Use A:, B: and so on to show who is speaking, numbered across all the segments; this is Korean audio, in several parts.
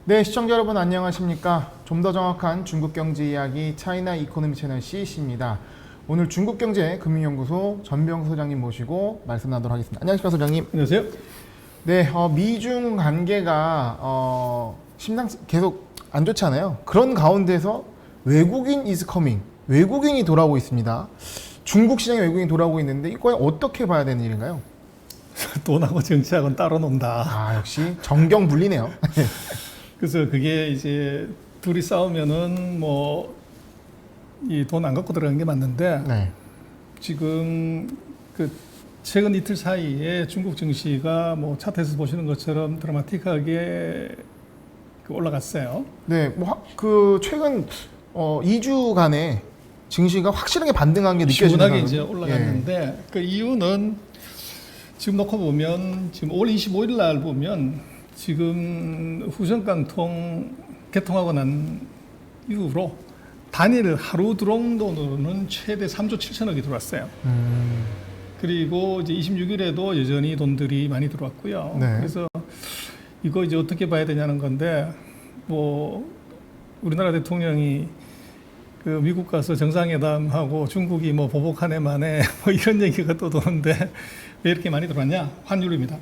A: 네, 시청자 여러분 안녕하십니까? 좀 더 정확한 중국 경제 이야기 차이나 이코노미 채널 CC입니다. 오늘 중국경제 금융연구소 전병 소장님 모시고 말씀 나누도록 하겠습니다. 안녕하십니까, 소장님?
B: 안녕하세요.
A: 네, 미중 관계가 계속 안 좋잖아요. 그런 가운데서 외국인 is coming, 외국인이 돌아오고 있습니다. 중국 시장에 외국인이 돌아오고 있는데 이거 어떻게 봐야 되는 일인가요?
B: 돈하고 정치하고는 따로 논다.
A: 아, 역시 정경분리네요.
B: 그래서 그게 이제 둘이 싸우면은 뭐 이 돈 안 갖고 들어간 게 맞는데
A: 네.
B: 지금 그 최근 이틀 사이에 중국 증시가 뭐 차트에서 보시는 것처럼 드라마틱하게 올라갔어요.
A: 네, 최근 2주간에 증시가 확실하게 반등한 게 느껴지는
B: 시원하게 이제 올라갔는데
A: 예.
B: 그 이유는 지금 놓고 보면 지금 5월 25일 날 보면 지금 후전깡통 개통하고 난 이후로 단일 하루 들어온 돈으로는 최대 3조 7천억이 들어왔어요. 그리고 이제 26일에도 여전히 돈들이 많이 들어왔고요.
A: 네.
B: 그래서 이거 이제 어떻게 봐야 되냐는 건데 뭐 우리나라 대통령이 그 미국 가서 정상회담하고 중국이 뭐 보복한 애 만에 뭐 이런 얘기가 또 도는데 왜 이렇게 많이 들어왔냐? 환율입니다.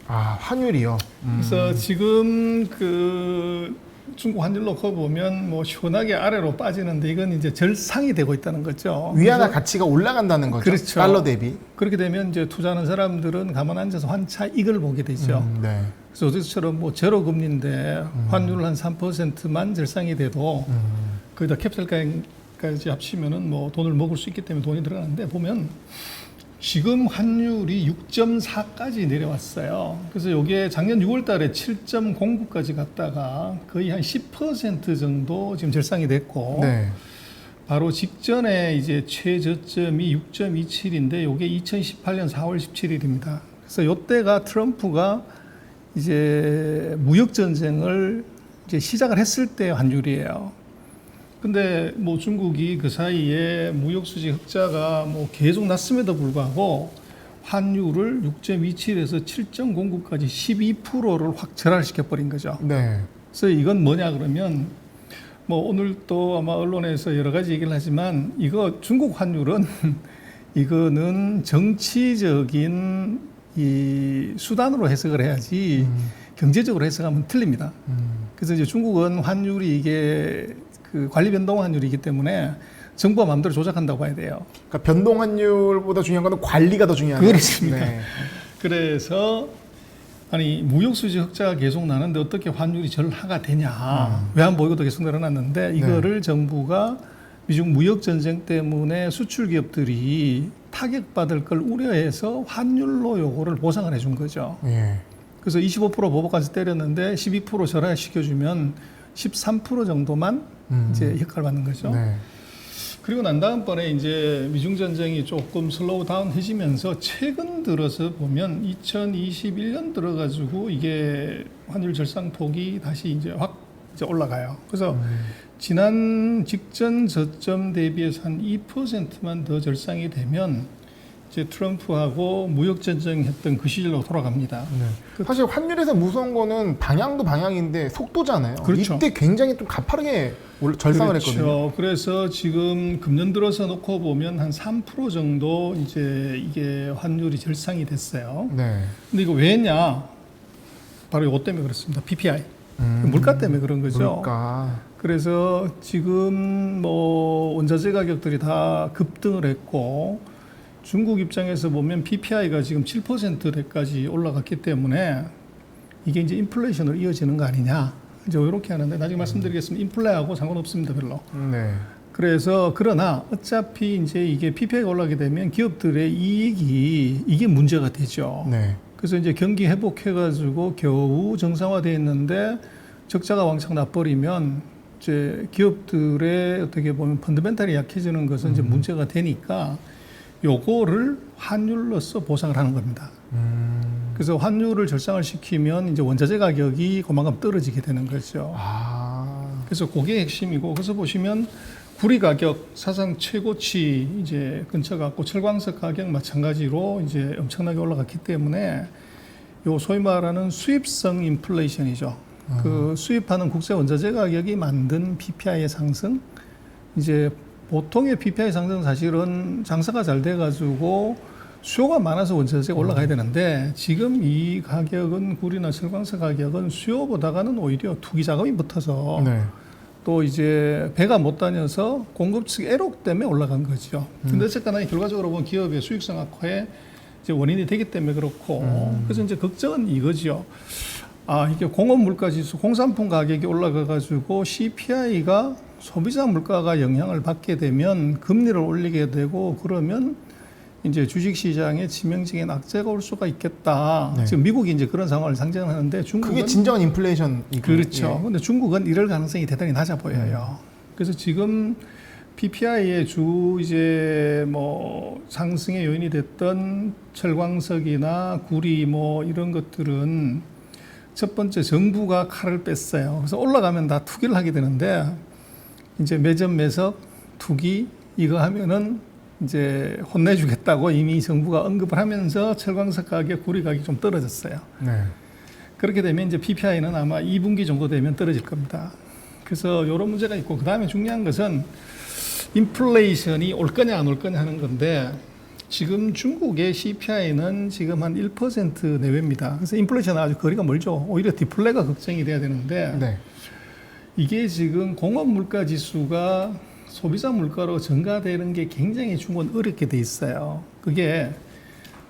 A: 아, 환율이요.
B: 그래서 지금 그 중국 환율 놓고 보면 뭐 시원하게 아래로 빠지는데 이건 이제 절상이 되고 있다는 거죠.
A: 위안화 가치가 올라간다는 거죠.
B: 그렇죠.
A: 달러 대비.
B: 그렇게 되면 이제 투자하는 사람들은 가만 앉아서 환차익을 보게 되죠.
A: 네.
B: 그래서 어제처럼 뭐 제로 금리인데 환율 한 3%만 절상이 돼도 거기다 캐피탈까지 합치면은 뭐 돈을 먹을 수 있기 때문에 돈이 들어가는데 보면 지금 환율이 6.4까지 내려왔어요. 그래서 이게 작년 6월 달에 7.09까지 갔다가 거의 한 10% 정도 지금 절상이 됐고
A: 네.
B: 바로 직전에 이제 최저점이 6.27인데 이게 2018년 4월 17일입니다. 그래서 이때가 트럼프가 이제 무역 전쟁을 이제 시작을 했을 때 환율이에요. 근데 뭐 중국이 그 사이에 무역 수지 흑자가 뭐 계속 났음에도 불구하고 환율을 6.27에서 7.09까지 12%를 확 절하시켜 버린 거죠.
A: 네.
B: 그래서 이건 뭐냐 그러면 뭐 오늘 또 아마 언론에서 여러 가지 얘기를 하지만 이거 중국 환율은 이거는 정치적인 이 수단으로 해석을 해야지 경제적으로 해석하면 틀립니다. 그래서 이제 중국은 환율이 이게 그 관리 변동 환율이기 때문에 정부가 마음대로 조작한다고 봐야 돼요.
A: 그러니까 변동 환율보다 중요한 건 관리가 더 중요하네요.
B: 그렇습니다.
A: 네.
B: 그래서 아니 무역 수지 흑자가 계속 나는데 어떻게 환율이 절하가 되냐? 외환 보유고도 계속 늘어났는데 이거를 정부가 미중 무역 전쟁 때문에 수출 기업들이 타격받을 걸 우려해서 환율로 요거를 보상을 해준 거죠.
A: 예.
B: 그래서 25% 보복까지 때렸는데 12% 절하시켜주면 13% 정도만 이제 효과를 받는 거죠.
A: 네.
B: 그리고 난 다음번에 이제 미중 전쟁이 조금 슬로우 다운 해지면서 최근 들어서 보면 2021년 들어가지고 이게 환율 절상폭이 다시 이제 확 이제 올라가요. 그래서 지난 직전 저점 대비해서 한 2%만 더 절상이 되면 이제 트럼프하고 무역 전쟁했던 그 시절로 돌아갑니다.
A: 네. 사실 환율에서 무서운 거는 방향도 방향인데 속도잖아요.
B: 그렇죠.
A: 이때 굉장히 좀 가파르게 절상을 했거든요.
B: 그래서 지금 금년 들어서 놓고 보면 한 3% 정도 이제 이게 환율이 절상이 됐어요.
A: 네.
B: 근데 이거 왜냐? 바로 이것 때문에 그렇습니다. PPI. 물가 때문에 그런 거죠.
A: 물가.
B: 그래서 지금 뭐 원자재 가격들이 다 급등을 했고 중국 입장에서 보면 PPI가 지금 7%대까지 올라갔기 때문에 이게 이제 인플레이션으로 이어지는 거 아니냐. 이제 이렇게 하는데 나중에 말씀드리겠습니다. 인플레하고 상관없습니다, 별로.
A: 네.
B: 그래서 그러나 어차피 이제 이게 PPI가 올라가게 되면 기업들의 이익이 이게 문제가 되죠.
A: 네.
B: 그래서 이제 경기 회복해가지고 겨우 정상화돼 있는데 적자가 왕창 나버리면 이제 기업들의 어떻게 보면 펀더멘탈이 약해지는 것은 이제 문제가 되니까 요거를 환율로서 보상을 하는 겁니다. 그래서 환율을 절상을 시키면 이제 원자재 가격이 조만간 떨어지게 되는 거죠. 그래서 그게 핵심이고, 그래서 보시면 구리 가격 사상 최고치 이제 근처 갔고 철광석 가격 마찬가지로 이제 엄청나게 올라갔기 때문에 요 소위 말하는 수입성 인플레이션이죠. 그 수입하는 국제 원자재 가격이 만든 PPI의 상승. 이제 보통의 PPI 상승 사실은 장사가 잘 돼가지고 수요가 많아서 원자재가 올라가야 되는데 지금 이 가격은 구리나 철광석 가격은 수요보다가는 오히려 투기 자금이 붙어서
A: 네.
B: 또 이제 배가 못 다녀서 공급 측 애록 때문에 올라간 거죠. 근데 어쨌거나 결과적으로 보면 기업의 수익성 악화에 이제 원인이 되기 때문에 그렇고 그래서 이제 걱정은 이거죠. 아, 이게 공업 물가 지수, 공산품 가격이 올라가 가지고 CPI가 소비자 물가가 영향을 받게 되면 금리를 올리게 되고 그러면 이제 주식 시장에 치명적인 악재가 올 수가 있겠다.
A: 네.
B: 지금 미국이 이제 그런 상황을 상정하는데 중국은
A: 그게 진정한 인플레이션.
B: 그렇죠. 근데 중국은 이럴 가능성이 대단히 낮아 보여요. 그래서 지금 PPI의 주 이제 뭐 상승의 요인이 됐던 철광석이나 구리 뭐 이런 것들은 첫 번째 정부가 칼을 뺐어요. 그래서 올라가면 다 투기를 하게 되는데 이제 매점 매석 투기 이거 하면은 이제 혼내주겠다고 이미 정부가 언급을 하면서 철광석 가격, 구리 가격이 좀 떨어졌어요.
A: 네.
B: 그렇게 되면 이제 PPI는 아마 2분기 정도 되면 떨어질 겁니다. 그래서 이런 문제가 있고 그 다음에 중요한 것은 인플레이션이 올 거냐 안 올 거냐 하는 건데 지금 중국의 CPI는 지금 한 1% 내외입니다. 그래서 인플레이션은 아주 거리가 멀죠. 오히려 디플레가 걱정이 돼야 되는데
A: 네.
B: 이게 지금 공업 물가 지수가 소비자 물가로 증가되는 게 굉장히 중국은 어렵게 돼 있어요. 그게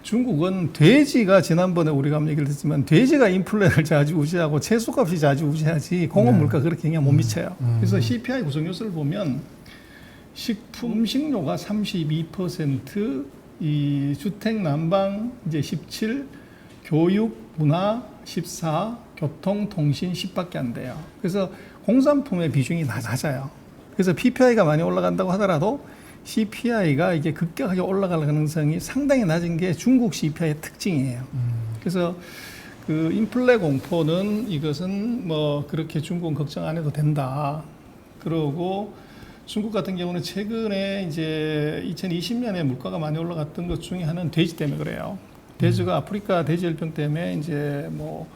B: 중국은 돼지가 지난번에 우리가 한번 얘기를 했지만 돼지가 인플레를 좌지우지하고 채소값이 좌지우지하지 공업 물가 그렇게 영향 못 미쳐요. 그래서 CPI 구성 요소를 보면 식품 음식료가 32%, 이 주택 난방 이제 17, 교육 문화 14, 교통 통신 10밖에 안 돼요. 그래서 공산품의 비중이 낮아요. 그래서 PPI가 많이 올라간다고 하더라도 CPI가 이게 급격하게 올라갈 가능성이 상당히 낮은 게 중국 CPI의 특징이에요. 그래서 그 인플레 공포는 이것은 뭐 그렇게 중국은 걱정 안 해도 된다. 그러고 중국 같은 경우는 최근에 이제 2020년에 물가가 많이 올라갔던 것 중에 하나는 돼지 때문에 그래요. 돼지가 아프리카 돼지열병 때문에 이제 뭐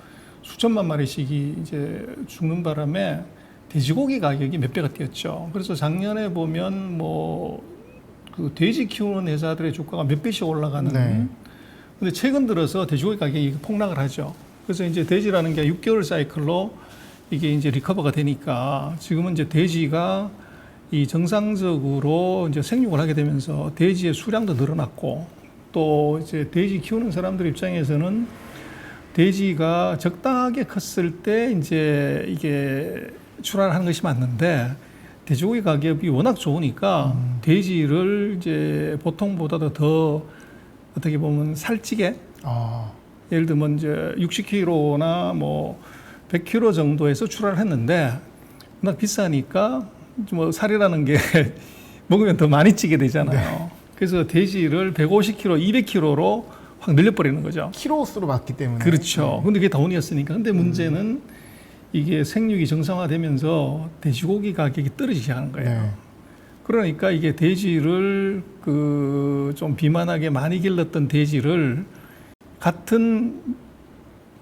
B: 수천만 마리씩이 이제 죽는 바람에 돼지고기 가격이 몇 배가 뛰었죠. 그래서 작년에 보면 뭐 그 돼지 키우는 회사들의 주가가 몇 배씩 올라가는.
A: 네.
B: 근데 최근 들어서 돼지고기 가격이 폭락을 하죠. 그래서 이제 돼지라는 게 6개월 사이클로 이게 이제 리커버가 되니까 지금은 이제 돼지가 이 정상적으로 이제 생육을 하게 되면서 돼지의 수량도 늘어났고 또 이제 돼지 키우는 사람들 입장에서는 돼지가 적당하게 컸을 때 이제 이게 출하하는 것이 맞는데 돼지고기 가격이 워낙 좋으니까 돼지를 이제 보통보다도 더 어떻게 보면 살찌게 예를 들면 이제 60kg나 뭐 100kg 정도에서 출하를 했는데 워낙 비싸니까 뭐 살이라는 게 먹으면 더 많이 찌게 되잖아요.
A: 네.
B: 그래서 돼지를 150kg, 200kg로 확 늘려버리는 거죠.
A: 키로수로 맞기 때문에.
B: 그렇죠. 근데 그게 돈이었으니까. 근데 문제는 이게 생육이 정상화되면서 돼지고기 가격이 떨어지기 시작하는 거예요.
A: 네.
B: 그러니까 이게 돼지를 그 좀 비만하게 많이 길렀던 돼지를 같은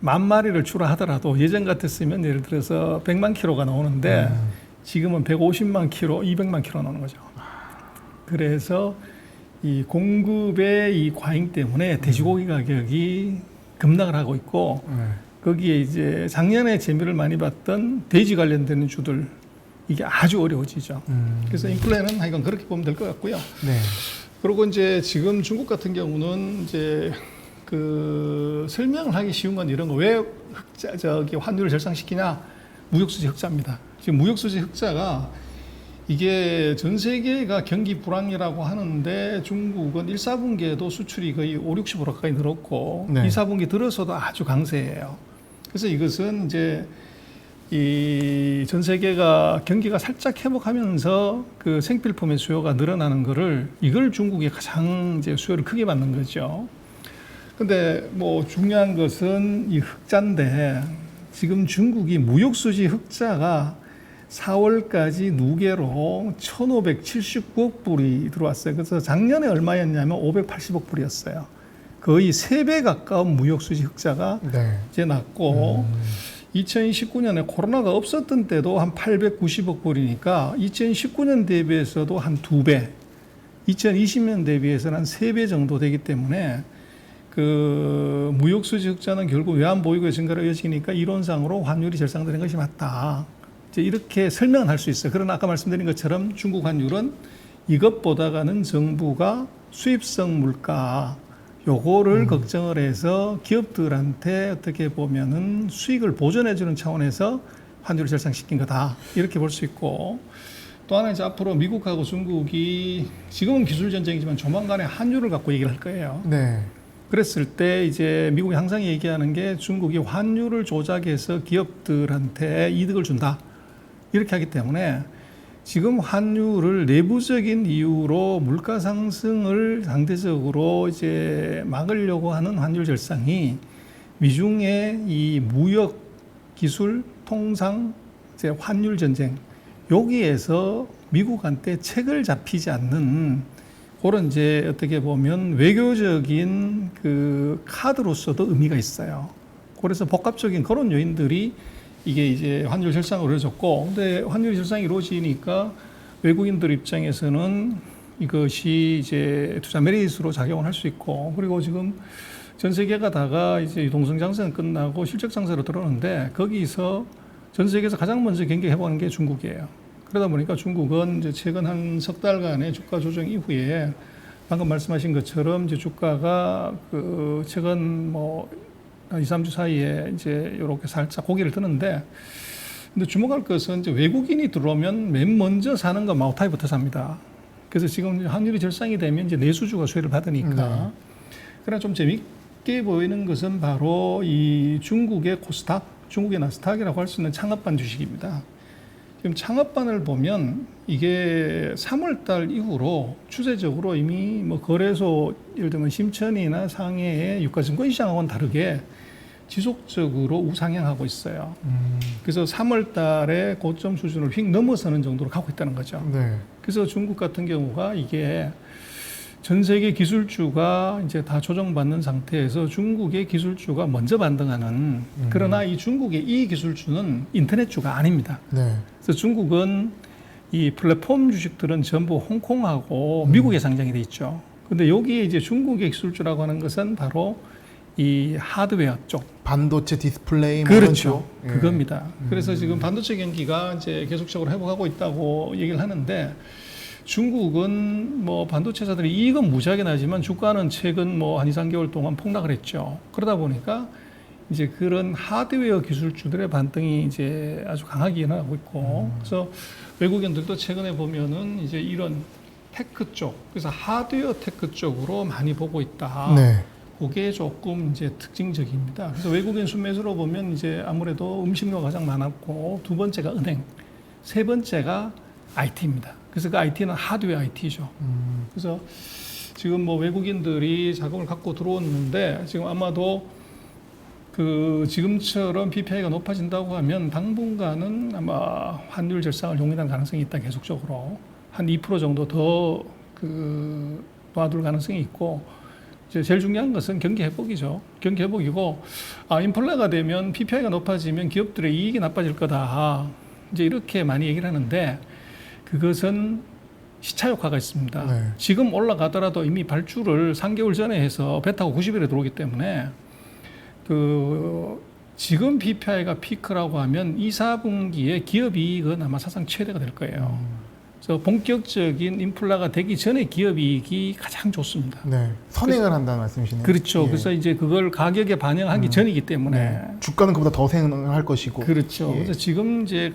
B: 10,000마리를 출하하더라도 예전 같았으면 예를 들어서 100만 킬로가 나오는데 지금은 150만 킬로, 200만 킬로 나오는 거죠. 그래서 이 공급의 이 과잉 때문에 돼지고기 가격이 급락을 하고 있고 거기에 이제 작년에 재미를 많이 봤던 돼지 관련되는 주들 이게 아주 어려워지죠. 그래서 인플레는 하여간 그렇게 보면 될 것 같고요.
A: 네.
B: 그리고 이제 지금 중국 같은 경우는 이제 그 설명을 하기 쉬운 건 이런 거. 왜 환율을 절상시키냐? 무역수지 흑자입니다. 지금 무역수지 흑자가 이게 전 세계가 경기 불황이라고 하는데 중국은 1, 4분기에도 수출이 거의 5, 60% 가까이 늘었고
A: 네.
B: 2, 4분기 들어서도 아주 강세예요. 그래서 이것은 이제 이 전 세계가 경기가 살짝 회복하면서 그 생필품의 수요가 늘어나는 거를 이걸 중국이 가장 이제 수요를 크게 받는 거죠. 근데 뭐 중요한 것은 이 흑자인데 지금 중국이 무역수지 흑자가 4월까지 누계로 1,579억 불이 들어왔어요. 그래서 작년에 얼마였냐면 580억 불이었어요. 거의 3배 가까운 무역수지 흑자가
A: 네.
B: 이제 났고 2019년에 코로나가 없었던 때도 한 890억 불이니까 2019년 대비해서도 한 2배, 2020년 대비해서는 한 3배 정도 되기 때문에 그 무역수지 흑자는 결국 외환보유고의 증가로 이어지니까 이론상으로 환율이 절상되는 것이 맞다. 이제 이렇게 설명은 할 수 있어요. 그러나 아까 말씀드린 것처럼 중국 환율은 이것보다가는 정부가 수입성 물가 요거를 걱정을 해서 기업들한테 어떻게 보면은 수익을 보존해주는 차원에서 환율을 절상시킨 거다. 이렇게 볼 수 있고 또 하나 이제 앞으로 미국하고 중국이 지금은 기술 전쟁이지만 조만간에 한율을 갖고 얘기를 할 거예요.
A: 네.
B: 그랬을 때 이제 미국이 항상 얘기하는 게 중국이 환율을 조작해서 기업들한테 이득을 준다. 이렇게 하기 때문에 지금 환율을 내부적인 이유로 물가 상승을 상대적으로 이제 막으려고 하는 환율 절상이 미중의 이 무역, 기술, 통상, 이제 환율 전쟁 여기에서 미국한테 책을 잡히지 않는 그런 이제 어떻게 보면 외교적인 그 카드로서도 의미가 있어요. 그래서 복합적인 그런 요인들이 이게 이제 환율 절상으로 이루어졌고, 근데 환율 절상이 이루어지니까 외국인들 입장에서는 이것이 이제 투자 메리트로 작용을 할 수 있고, 그리고 지금 전 세계가 다가 이제 유동성 장세는 끝나고 실적 장세로 들어오는데 거기서 전 세계에서 가장 먼저 경계해보는 게 중국이에요. 그러다 보니까 중국은 이제 최근 한 석 달간의 주가 조정 이후에 방금 말씀하신 것처럼 이제 주가가 그 최근 뭐 2, 3주 사이에 이제 이렇게 살짝 고개를 드는데, 근데 주목할 것은 이제 외국인이 들어오면 맨 먼저 사는 건 마오타이부터 삽니다. 그래서 지금 환율이 절상이 되면 이제 내수주가 수혜를 받으니까. 그러나 좀 재밌게 보이는 것은 바로 이 중국의 코스닥, 중국의 나스닥이라고 할 수 있는 창업반 주식입니다. 지금 창업반을 보면 이게 3월 달 이후로 추세적으로 이미 뭐 거래소 예를 들면 심천이나 상해의 유가증권 시장하고는 다르게 지속적으로 우상향하고 있어요. 그래서 3월 달에 고점 수준을 휙 넘어서는 정도로 가고 있다는 거죠.
A: 네.
B: 그래서 중국 같은 경우가 이게 전 세계 기술주가 이제 다 조정받는 상태에서 중국의 기술주가 먼저 반등하는, 그러나 이 중국의 이 기술주는 인터넷주가 아닙니다.
A: 네.
B: 그래서 중국은 이 플랫폼 주식들은 전부 홍콩하고 미국에 상장이 돼 있죠. 근데 여기에 이제 중국의 기술주라고 하는 것은 바로 이 하드웨어 쪽.
A: 반도체 디스플레이 뭐
B: 그렇죠.
A: 이런 쪽.
B: 그겁니다. 그래서 지금 반도체 경기가 이제 계속적으로 회복하고 있다고 얘기를 하는데, 중국은 뭐 반도체사들이 이익은 무지하게 나지만 주가는 최근 뭐 한 2, 3개월 동안 폭락을 했죠. 그러다 보니까 이제 그런 하드웨어 기술주들의 반등이 이제 아주 강하게 일어나고 있고, 그래서 외국인들도 최근에 보면은 이제 이런 테크 쪽, 그래서 하드웨어 테크 쪽으로 많이 보고 있다.
A: 네.
B: 그게 조금 이제 특징적입니다. 그래서 외국인 순매수로 보면 이제 아무래도 음식료가 가장 많았고, 두 번째가 은행, 세 번째가 IT입니다. 그래서 그 IT는 하드웨어 IT죠. 그래서 지금 뭐 외국인들이 자금을 갖고 들어왔는데, 지금 아마도 그 지금처럼 PPI가 높아진다고 하면 당분간은 아마 환율 절상을 용인할 가능성이 있다. 계속적으로 한 2% 정도 더 그 놓아둘 가능성이 있고, 이제 제일 중요한 것은 경기 회복이죠. 경기 회복이고, 인플레가 되면 PPI가 높아지면 기업들의 이익이 나빠질 거다. 이제 이렇게 많이 얘기를 하는데, 그것은 시차 효과가 있습니다.
A: 네.
B: 지금 올라가더라도 이미 발주를 3개월 전에 해서 배 타고 90일에 들어오기 때문에 그 지금 PPI가 피크라고 하면 2, 4분기에 기업 이익은 아마 사상 최대가 될 거예요. 그래서 본격적인 인플레가 되기 전에 기업 이익이 가장 좋습니다.
A: 네. 선행을 한다는 말씀이시네요.
B: 그렇죠.
A: 예.
B: 그래서 이제 그걸 가격에 반영하기 전이기 때문에.
A: 네. 주가는 그보다 더 생할 것이고.
B: 그렇죠.
A: 예.
B: 그래서 지금 이제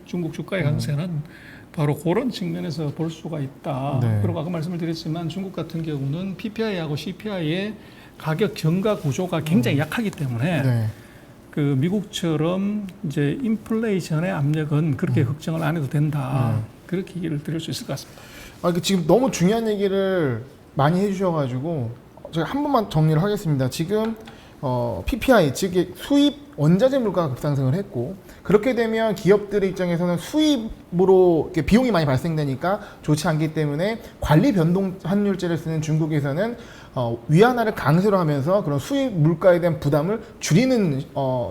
B: 중국 주가의 강세는 바로 그런 측면에서 볼 수가 있다.
A: 네.
B: 그리고 아까 말씀을 드렸지만 중국 같은 경우는 PPI하고 CPI의 가격 경과 구조가 굉장히 약하기 때문에
A: 네.
B: 그 미국처럼 이제 인플레이션의 압력은 그렇게 걱정을 안 해도 된다. 그렇게 얘기를 드릴 수 있을 것 같습니다.
A: 지금 너무 중요한 얘기를 많이 해주셔가지고 제가 한 번만 정리를 하겠습니다. 지금 PPI 즉 수입 원자재 물가가 급상승을 했고, 그렇게 되면 기업들의 입장에서는 수입으로 이렇게 비용이 많이 발생되니까 좋지 않기 때문에 관리 변동 환율제를 쓰는 중국에서는 위안화를 강세로 하면서 그런 수입 물가에 대한 부담을 줄이는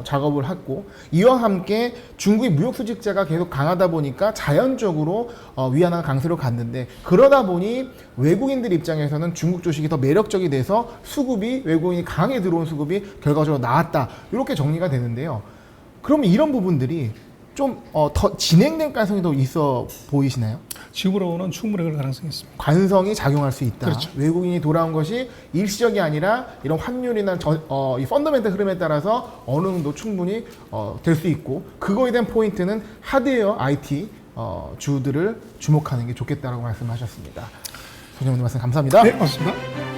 A: 작업을 했고, 이와 함께 중국의 무역 수직자가 계속 강하다 보니까 자연적으로 위안화가 강세로 갔는데, 그러다 보니 외국인들 입장에서는 중국 주식이 더 매력적이 돼서 수급이, 외국인이 강하게 들어온 수급이 결과적으로 나왔다, 이렇게 정리가 되는데요. 그러면 이런 부분들이 좀 더 진행될 가능성이 더 있어 보이시나요?
B: 지금으로는 충분히 그럴 가능성이 있습니다.
A: 관성이 작용할 수 있다.
B: 그렇죠.
A: 외국인이 돌아온 것이 일시적이 아니라 이런 환율이나 이 펀더멘탈 흐름에 따라서 어느 정도 충분히 될 수 있고, 그거에 대한 포인트는 하드웨어 IT 주들을 주목하는 게 좋겠다라고 말씀하셨습니다. 소장님 말씀 감사합니다.
B: 네, 맞습니다.